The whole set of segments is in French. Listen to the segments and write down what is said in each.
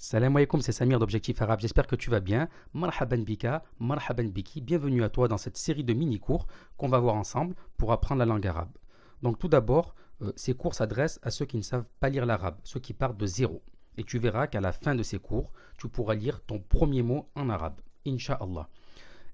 Salam alaikum, c'est Samir d'Objectif Arabe, j'espère que tu vas bien. Marhaban bika, marhaban biki, bienvenue à toi dans cette série de mini-cours qu'on va voir ensemble pour apprendre la langue arabe. Donc tout d'abord, ces cours s'adressent à ceux qui ne savent pas lire l'arabe, ceux qui partent de zéro. Et tu verras qu'à la fin de ces cours, tu pourras lire ton premier mot en arabe, Inch'Allah.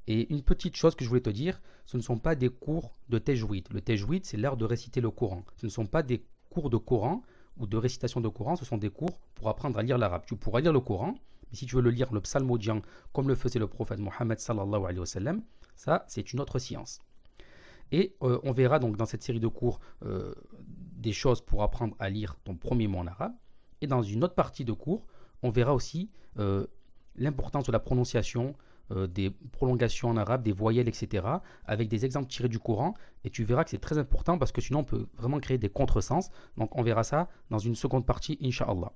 Et une petite chose que je voulais te dire, ce ne sont pas des cours de tajwid. Le tajwid, c'est l'art de réciter le Coran. Ce ne sont pas des cours de Coran ou de récitation de Coran, ce sont des cours pour apprendre à lire l'arabe. Tu pourras lire le Coran, mais si tu veux le lire le psalmodiant comme le faisait le prophète Mohammed sallallahu alayhi wa sallam, ça c'est une autre science. Et on verra donc dans cette série de cours des choses pour apprendre à lire ton premier mot en arabe. Et dans une autre partie de cours, on verra aussi l'importance de la prononciation, des prolongations en arabe, des voyelles, etc. avec des exemples tirés du Coran. Et tu verras que c'est très important parce que sinon on peut vraiment créer des contresens. Donc on verra ça dans une seconde partie, Inch'Allah.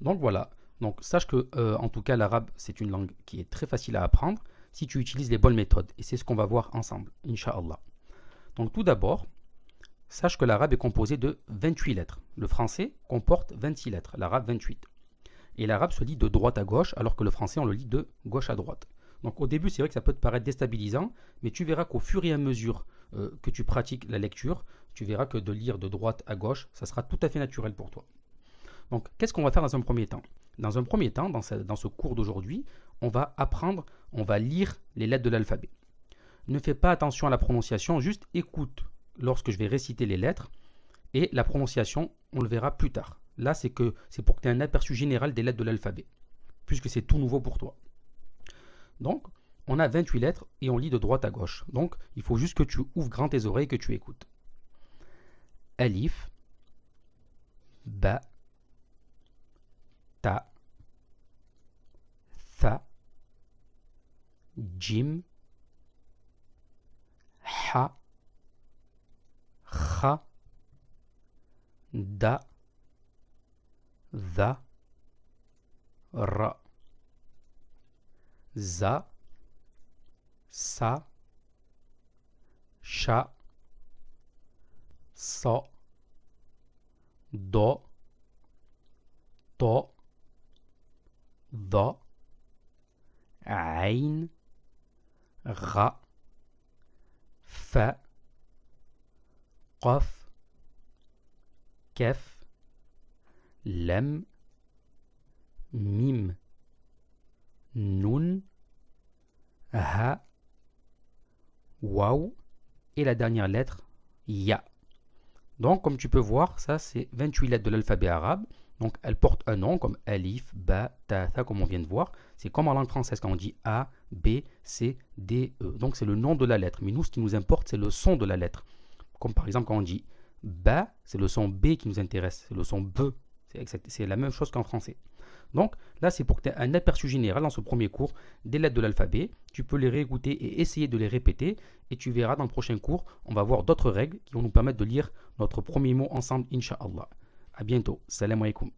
Donc voilà. Donc sache que en tout cas l'arabe c'est une langue qui est très facile à apprendre si tu utilises les bonnes méthodes. Et c'est ce qu'on va voir ensemble, Inch'Allah. Donc tout d'abord, sache que l'arabe est composé de 28 lettres. Le français comporte 26 lettres, l'arabe 28. Et l'arabe se lit de droite à gauche, alors que le français, on le lit de gauche à droite. Donc au début, c'est vrai que ça peut te paraître déstabilisant, mais tu verras qu'au fur et à mesure que tu pratiques la lecture, tu verras que de lire de droite à gauche, ça sera tout à fait naturel pour toi. Donc qu'est-ce qu'on va faire dans un premier temps? Dans un premier temps, dans ce cours d'aujourd'hui, on va apprendre, on va lire les lettres de l'alphabet. Ne fais pas attention à la prononciation, juste écoute lorsque je vais réciter les lettres, et la prononciation, on le verra plus tard. Là, c'est pour que tu aies un aperçu général des lettres de l'alphabet, puisque c'est tout nouveau pour toi. Donc, on a 28 lettres et on lit de droite à gauche. Donc, il faut juste que tu ouvres grand tes oreilles et que tu écoutes. Alif, Ba, Ta, Tha, Jim, Ha, Kha, Da, Dha, Ra, Za, Sa, Sha, Sa, Do, To, Dha, Ain, Ra, Fa, Qaf, Kaf, Lam, Mim, Nun, Ha, Waw et la dernière lettre Ya. Donc comme tu peux voir, ça c'est 28 lettres de l'alphabet arabe. Donc elles portent un nom comme Alif, Ba, Ta, Tha comme on vient de voir. C'est comme en langue française quand on dit A, B, C, D, E. Donc c'est le nom de la lettre. Mais nous ce qui nous importe c'est le son de la lettre. Comme par exemple quand on dit Ba, c'est le son B qui nous intéresse. C'est le son B. C'est la même chose qu'en français. Donc là, c'est pour que tu aies un aperçu général dans ce premier cours des lettres de l'alphabet. Tu peux les réécouter et essayer de les répéter. Et tu verras dans le prochain cours, on va voir d'autres règles qui vont nous permettre de lire notre premier mot ensemble, Inch'Allah. À bientôt. Salam alaikum.